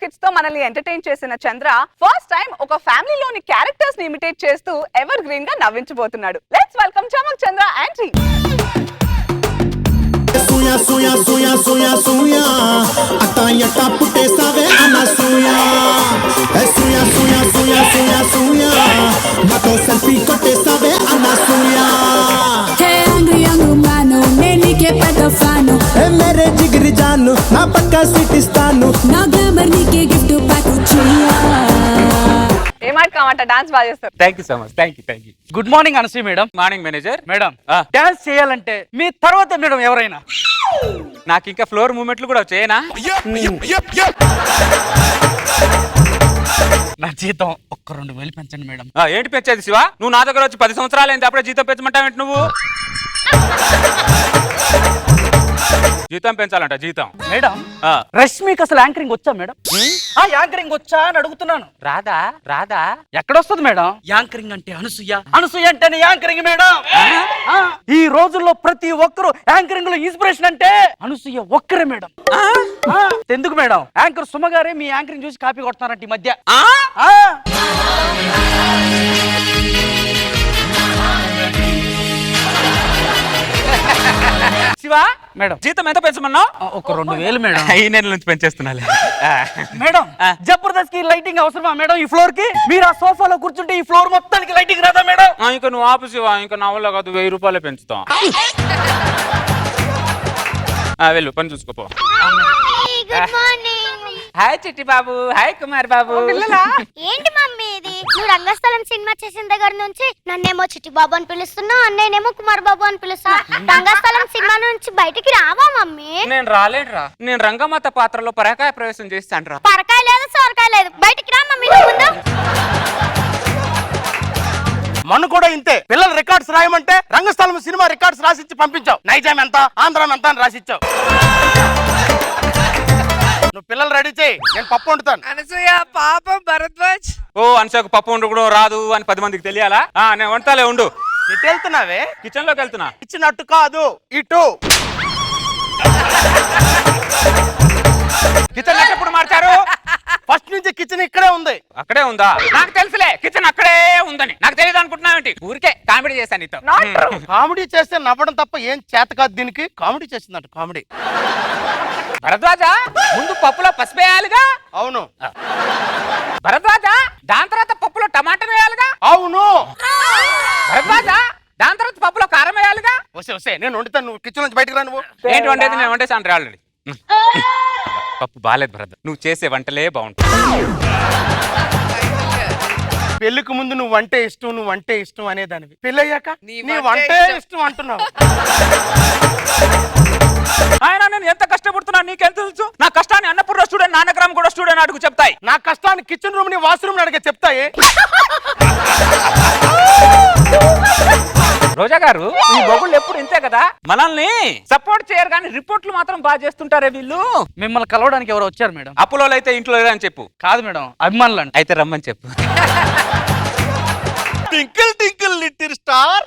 Skits తో మనల్ని entertain చేసిన చంద్ర ఫస్ట్ టైం ఒక ఫ్యామిలీలోని క్యారెక్టర్స్ ని ఇమిటేట్ చేస్తూ ఎవర్ గ్రీన్ గా నవ్వించబోతున్నాడు. Let's welcome Chammak Chandra aunty. Suya, suya, suya, suya, suya. Atayata putesave anasuya. Suya, suya, suya, suya, suya. Mato selfie kotesave anasuya. Hey angry young mano, neni ke peta fano. Hey mere jigri janu, na pakka sweet istanu. Na glamour ni ke gift pack chiya. ఏమాట కామాట dance బాగా చేస్తారు. Thank you so much. Thank you. Good morning Anasuya madam. Morning manager madam. Dance చేయాలంటే మీ తర్వాత madam ఎవరైనా నాకు ఇంకా ఫ్లోర్ మూమెంట్లు కూడా వచ్చాయేనా? నా జీతం ఒక్క 2,000 పెంచండి మేడం. ఏంటి పెంచేది శివ? నువ్వు నా దగ్గర వచ్చి 10 సంవత్సరాలు అయింది, అప్పుడే జీతం పెంచమంటావేంటి నువ్వు? జీతం పెంచాలంట. జీతం మేడం. రష్మికి అసలు యాంకరింగ్ వచ్చా మేడం? యాంకరింగ్ వచ్చా అని అడుగుతున్నాను. రాదా ఎక్కడొస్తుంది మేడం? యాంకరింగ్ అంటే అనసూయ అంటేనే యాంకరింగ్ మేడం. ఈ రోజుల్లో ప్రతి ఒక్కరు యాంకరింగ్ లో ఇన్స్పిరేషన్ అంటే అనసూయ ఒక్కరే మేడం. ఎందుకు మేడం? యాంకర్ సుమ గారే మీ యాంకరింగ్ చూసి కాపీ కొడుతున్నారంట ఈ మధ్య. శివ మేడం, జీతం ఎంత పెంచమన్నావు? ఒక 2,000 మేడం. ఈ నెల నుంచి పెంచేస్తున్నాలే మేడం. జబర్దస్త్ కి లైటింగ్ అవసరమా మేడం? ఈ ఫ్లోర్ కి మీరు ఆ సోఫాలో కూర్చుంటే ఈ ఫ్లోర్ మొత్తానికి లైటింగ్ రాదా మేడం? ఇంకా నువ్వు ఆపు శివ, ఇంకా నా వల్ల కాదు. 1000 రూపాయలే పెంచుతాం. వెళ్ళు, పని చూసుకోపో. హాయ్ చిట్టి బాబు, హాయ్ కుమార్ బాబు. ఏంటి మమ్మీ ఇది? నువ్వు రంగస్థలం సినిమా చేసిన దగ్గర నుంచి నన్నేమో చిట్టి బాబు అని పిలుస్తున్నావు, అన్నేనేమో కుమార్ బాబు అని పిలుస్తున్నా. రంగస్థలం సినిమా నుంచి బయటికి రావా మమ్మీ? నేను రాలేడురా. నేను రంగమాత పాత్రలో పరకాయ ప్రవేశం చేస్తాను రా. పరకాయ లేదు, సొరకాయ లేదు. బయటికి రా మమ్మీ. ముందు మొన్న కూడా ఇంతే. పిల్లలు రికార్డ్స్ రాయమంటే రంగస్థలం సినిమా రికార్డ్స్ రాసిచ్చి పంపించావు. నైజాం ఎంత, ఆంధ్రం ఎంత అని రాసిచ్చావు. నువ్వు పిల్లలు రెడీ చేయి, నేను పప్పు వండుతాను. అనసూయ పాపం భరద్వాజ్. ఓ అనసూయకు పప్పు వండుకోవడం రాదు అని 10 మందికి తెలియాలా? నేను వంటాలే ఉండు. ఎటు వెళ్తున్నావే? కిచెన్ లోకి వెళ్తున్నా. ఇచ్చినట్టు కాదు, ఇటు. కిచెన్ ఎప్పుడు మార్చారు? ఫస్ట్ నుంచి కిచెన్ ఇక్కడే ఉంది. అక్కడే ఉందా? నాకు తెలుసులే, కిచెన్ అక్కడే ఉందని. నాకు తెలియదు అనుకుంటున్నావేంటి? ఊరికే కామెడీ చేశాను నీతో. కామెడీ చేస్తే నవ్వడం తప్ప ఏం చేత కాదు దీనికి. కామెడీ చేసిందంట, కామెడీ. భరద్వాజ, ముందు పప్పులో పసుపు వేయాలిగా? అవును. భరద్వాజ, దాని తర్వాత పప్పులో టమాటా వేయాలిగా? అవును. భరద్వాజ, దాని తర్వాత పప్పులో కారం వేయాలిగా? వస్తే నేను వండుతాను, నువ్వు కిచెన్ నుంచి బయటకు రా. నువ్వు ఏంటి వండేది? నేను వండేసాను ఆల్రెడీ. పప్పు బాలేదు భరత్, నువ్వు చేసే వంటలే బాగుంటాయి. పెళ్లికి ముందు నువ్వు అంటే ఇష్టం, నువ్వు అంటే ఇష్టం అనేదానివి. పెళ్ళయ్యాక నీ వంటే ఇష్టం అంటున్నావు. ఆయన నేను ఎంత కష్టపడుతున్నా నీకెంత తెలుసు? నా కష్టాన్ని అన్నపూర్ణ స్టూడెంట్, నాన్నగ్రామ్ కూడా స్టూడెంట్ అడుగు చెప్తాయి. నా కష్టాన్ని కిచెన్ రూమ్ ని వాష్రూమ్ అడిగే చెప్తాయి. రోజా గారు, ఈ బొగుళ్ళు ఎప్పుడు ఇంతే కదా, మనల్ని సపోర్ట్ చేయరు కానీ రిపోర్ట్లు మాత్రం బాగా చేస్తుంటారే వీళ్ళు. మిమ్మల్ని కలవడానికి ఎవరు వచ్చారు మేడం? అప్పులో అయితే ఇంట్లో లేదని చెప్పు. కాదు మేడం, అభిమానులు అయితే రమ్మని చెప్పు. Tinkle Tinkle little star.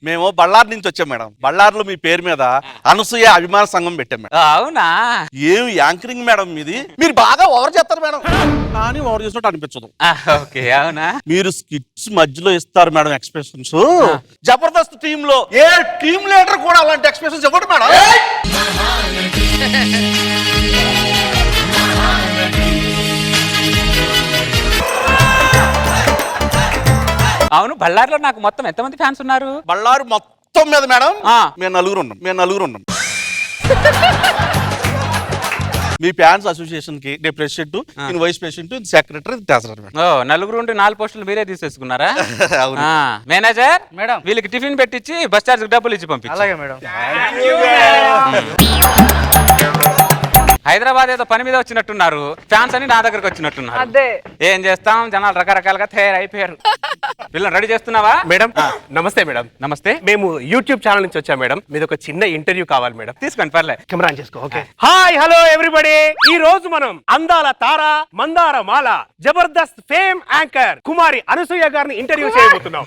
మేము బళ్ళారి నుంచి వచ్చాం మేడం. బళ్ళారిలో మీ పేరు మీద అనసూయ అభిమాన సంఘం పెట్టాం మేడం. అవునా? ఏం యాంకరింగ్ మేడం మీది. మీరు బాగా ఓవర్ చేస్తారు మేడం, కానీ ఓవర్ చేసినట్టు అనిపించదు. ఓకే, అవునా? మీరు స్కిట్స్ మధ్యలో ఇస్తారు మేడం ఎక్స్ప్రెషన్స్. జబర్దస్త్ టీమ్ లో ఏ టీమ్ లీడర్ కూడా అలాంటి ఎక్స్ప్రెషన్స్ ఇవ్వడు మేడం. అవును, బళ్ళారిలో నాకు మొత్తం ఎంతమంది ఫ్యాన్స్ ఉన్నారు? బళ్ళారు మొత్తం మీద మేడం మేము నలుగురు ఉన్నాం. మీ ఫ్యాన్స్ అసోసియేషన్ కి నేను ప్రెసిడెంట్, నేను vice president, secretary, treasurer madam. నలుగురు ఉంటే 4 పోస్టులు మీరే తీసేసుకున్నారా? మేనేజర్ మేడం, వీళ్ళకి టిఫిన్ పెట్టించి బస్ చార్జ్ డబ్బులు ఇచ్చి పంపించి. అలాగే మేడం. హైదరాబాద్ ఏదో పని మీద వచ్చినట్టున్నారు, ఫ్యాన్స్ అని నా దగ్గరకు వచ్చినట్టున్నారు. అదే ఏం చేస్తాం, జనాలు రకరకాలుగా తయారైపోయారు. వీళ్ళని రెడీ చేస్తున్నావా మేడం? నమస్తే మేడం. నమస్తే. మేము యూట్యూబ్ ఛానల్ నుంచి వచ్చాం మేడం. మీది ఒక చిన్న ఇంటర్వ్యూ కావాలి మేడం. తీసుకోండి, పర్లేదు. కెమెరా ఆన్ చేసుకో. ఓకే. Hi, hello everybody. ఈ రోజు మనం అందాల తార, మందార మాల, జబర్దస్త్ ఫేమ్ యాంకర్ కుమారి అనసూయ గారిని ఇంటర్వ్యూ చేయబోతున్నాం.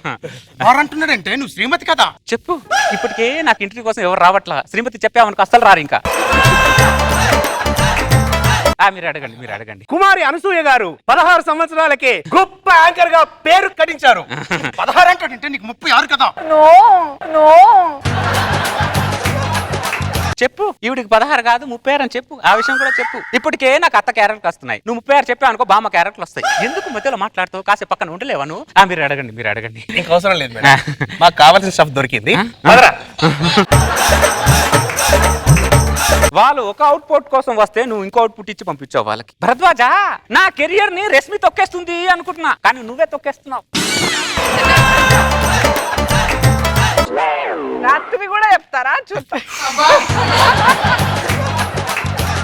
వారంటున్నాడంటే నువ్వు శ్రీమతి కదా? చెప్పు. ఇప్పటికే నాకు ఇంటర్వ్యూ కోసం ఎవరు రావట్లా. శ్రీమతి చెప్పామనుకో అస్సలు రారు. ఇంకా మీరు అడగండి కుమారి అనసూయ గారు 16 సంవత్సరాలకే గొప్ప యాంకర్ గా పేరు కటించారు. 16 అంటే నీకు 36 కదా. చెప్పు, ఈవిడికి 16 కాదు 36 అని చెప్పు. ఆ విషయం కూడా చెప్పు. ఇప్పటికే నాకు అత్త క్యారెక్టర్లు వస్తున్నాయి. నువ్వు 36 చెప్పావు అనుకో, బామ్మ క్యారెక్టర్లు వస్తాయి. ఎందుకు మధ్యలో మాట్లాడుతావు? కాసేపు పక్కన ఉండలేవా నువ్వు? మీరు అడగండి. నీకు అవసరం లేదు మేడం. మాకు కావాల్సిన స్టఫ్ దొరికింది. పదరా. వాళ్ళు ఒక అవుట్పుట్ కోసం వస్తే నువ్వు ఇంకో అవుట్పుట్ ఇచ్చి పంపించావు వాళ్ళకి. భరద్వాజ, నా కెరియర్ ని రష్మి తొక్కేస్తుంది అనుకుంటున్నా, కానీ నువ్వే తొక్కేస్తున్నావు. రాత్రి కూడా చెప్తారా? చూస్తా.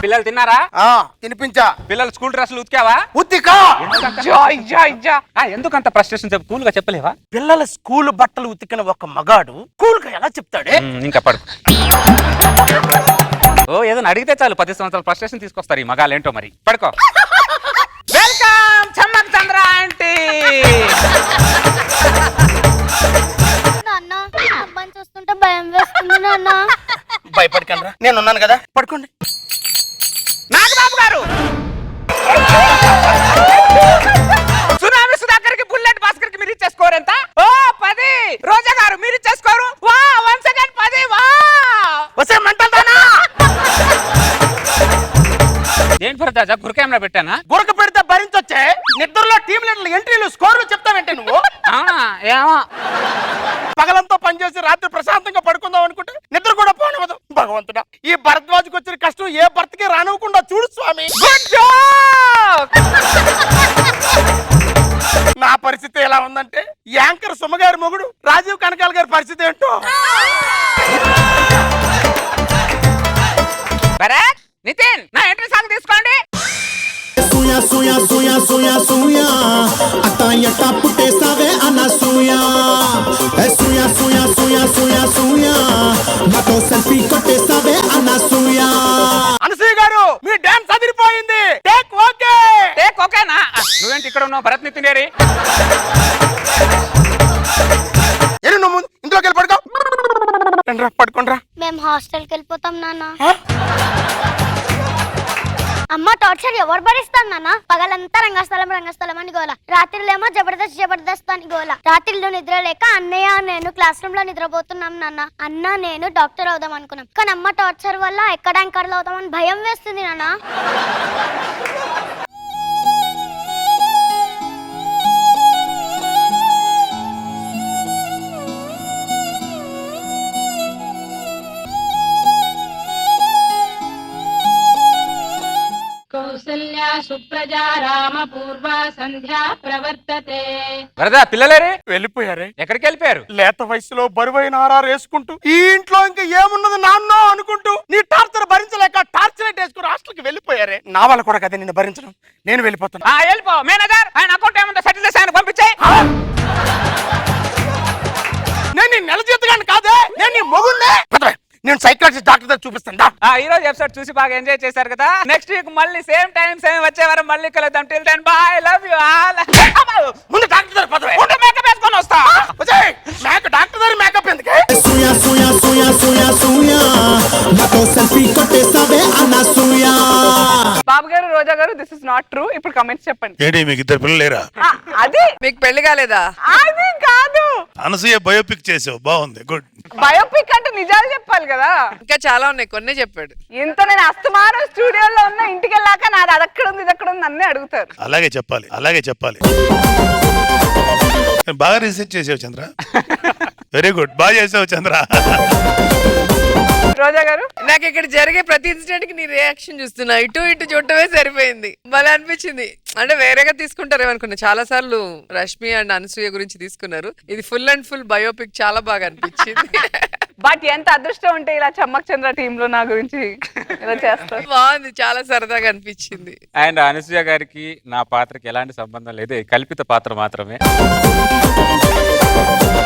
పిల్లలు తిన్నారా? తినిపించా. పిల్లలు స్కూల్ డ్రెస్సులు ఉతికావా? ఉత్తికా. ఎందుకంత ఫ్రస్ట్రేషన్ చెప్పు, కూల్ గా చెప్పలేవా? పిల్లల స్కూల్ బట్టలు ఉతికిన ఒక మగాడు కూల్ గా ఎలా చెప్తాడే? ఇంకా పడుకో. ఓ ఏదైనా అడిగితే చాలు 10 సంవత్సరాల ఫ్రస్ట్రేషన్ తీసుకొస్తారు ఈ మగాలు. ఏంటో మరి. పడుకో. వెల్కమ్ చమ్మక్ చంద్ర ఆంటీ. నాన్న అమ్మాయిని చూస్తుంటే భయం వేస్తుంది నాన్న. భయపడకండి, నేను ఉన్నాను కదా. పడుకోండి. నాగబాబు గారు, సునామీ సుధాకర్కి బుల్లెట్ భాస్కర్ కి మీరు ఇచ్చే స్కోర్ ఎంత? ఓ 10. రోజా గారు మీరు ఇచ్చే స్కోరు వా 1 సెకండ్ 10. వా వసే మంటల్దానా. ఏంటి భరద్వాజ, గురకేమన్నా పెట్టానా? గురక పెడితే భరించొచ్చే. నిద్రలో టీమ్ లీడర్లు ఎంట్రీలు స్కోర్లు చెప్తావేంటే నువ్వు? ఏమో పగలంతా పనిచేసి రాత్రి ప్రశాంతంగా పడుకుందాం అనుకుంటే నిద్ర కూడా పోనివ్వదు. భగవంతుడా, ఈ భరద్వాజ్కి వచ్చిన కష్టం ఏ భర్తకి రానివ్వకుండా చూడు స్వామి. Good job. నా పరిస్థితి ఎలా ఉందంటే యాంకర్ సుమగారి మొగుడు రాజీవ్ కనకాల గారి పరిస్థితి ఏంటో. భరత్, నితిన్, నా ఎంట్రీ సాంగ్ తీసుకోండి. సూయా సూయా సూయా సూయా సూయా అట్టా ఎట్టా పుట్టేసావే అనసూయా. సూయా సూయా సూయా సూయా సూయా నాతో సెల్ఫీ కొట్టేసావే అనసూయా. అనసూయ గారు, మీ డాన్స్ అదిరిపోయింది. టేక్ ఓకేనా? నువ్వేంటి ఇక్కడ ఉన్నావు? భరత్, నితిన్ ఏరి? నువ్వు ఇంట్లోకి వెళ్ళి పడుకో. పడుకోండిరా. మేము హాస్టల్కి వెళ్ళిపోతాం నాన్న. అమ్మ టార్చర్ ఎవరు భరిస్తాను నాన్న? పగలంతా రంగస్థలం అని గోల, రాత్రిలేమో జబర్దస్త్ అని గోల. రాత్రిలో నిద్ర లేక అన్నయ్య నేను క్లాస్ రూమ్ లో నిద్రపోతున్నాం నాన్న. అన్న నేను డాక్టర్ అవుదాం అనుకున్నాం, కానీ అమ్మ టార్చర్ వల్ల ఎక్కడ యాంకర్లు అవుతామని భయం వేస్తుంది నాన్న. కౌసల్యా సుప్రజా రామ పూర్వ సంధ్యా ప్రవర్తతే. వరదా, పిల్లలేరే? వెళ్ళిపోయారే. ఎక్కడికి వెళ్ళిపోయారు? లేత వయసులో బరువైన ఆరారు వేసుకుంటూ ఈ ఇంట్లో ఇంకా ఏమున్నది నాన్న అనుకుంటూ నీ టార్చర్ భరించలేక టార్చర్ వేసుకుని హాస్టల్కి వెళ్ళిపోయారే. నా వల్ల కూడా కదా నిన్ను భరించడం. నేను వెళ్ళిపోతాను. వెళ్ళిపో. మేనేజర్, ఆయన అకౌంట్ ఏముందో సెటిల్ చేసి ఆయన పంపించాయి. నేను నీ నెల జీతగాన్ని కాదే, నేను నీ మొగుణ్ణే. నేను సైకాలజిస్ట్ డాక్టర్ దగ్గర చూపిస్తాను. ఈ రోజు ఎపిసోడ్ చూసి బాగా ఎంజాయ్ చేశారు కదా. నెక్స్ట్ వీక్ మళ్ళీ సేమ్ టైం సేమ్ వచ్చే వారం మళ్ళీ కలుద్దాం. Till then bye, love you all. ముందు డాక్టర్ దగ్గర పదవే. ముందు మేకప్ వేసుకొని వస్తా. డాక్టర్ దగ్గర మేకప్ ఎందుకే? సూయా సూయా సూయా సూయా సూయా నాతో సెల్ఫీ కొట్టేసావే అనసూయా. బాబు గారు, రోజా గారు, దిస్ ఇస్ నాట్ ట్రూ. ఇప్పుడు కమెంట్స్ చెప్పండి. ఏంటి మీకు ఇద్దరు పిల్లలు లేరా? అది మీకు పెళ్లి కాలేదా? అది కాదు. అనసూయ బయోపిక్ చేసావు, బాగుంది, గుడ్. బయోపిక్ అంటే నిజాలు చెప్పాలి కదా. ఇంకా చాలా ఉన్నాయి, కొన్నే చెప్పాడు. ఇంత నేను అస్తమానం స్టూడియోలో ఉన్న, ఇంటికి వెళ్ళాక నాది అదక్కడ ఉంది ఇదక్కడ ఉంది అన్నీ అడుగుతారు. అలాగే చెప్పాలి. బాగా రీసెర్చ్ చేసావు చంద్ర. వెరీ గుడ్, బాగా చేసావు చంద్ర. రోజా గారు, నాకు ఇక్కడ జరిగే ప్రతి ఇన్సిడెంట్ కి నీ రియాక్షన్ చూస్తున్నా. ఇటు చూడటమే సరిపోయింది. భలే అనిపించింది. అంటే వేరేగా తీసుకుంటారేమో అనుకున్నా. చాలా సార్లు రష్మి అండ్ అనసూయ గురించి తీసుకున్నారు. ఇది ఫుల్ అండ్ ఫుల్ బయోపిక్. చాలా బాగా అనిపించింది. బట్ ఎంత అదృష్టం ఉంటే ఇలా చమ్మక్ చంద్ర టీమ్ లో నా గురించి ఇలా చేస్తారు. బాగుంది, చాలా సరదాగా అనిపించింది. అండ్ అనసూయ గారికి నా పాత్రకి ఎలాంటి సంబంధం లేదు, కల్పిత పాత్ర మాత్రమే.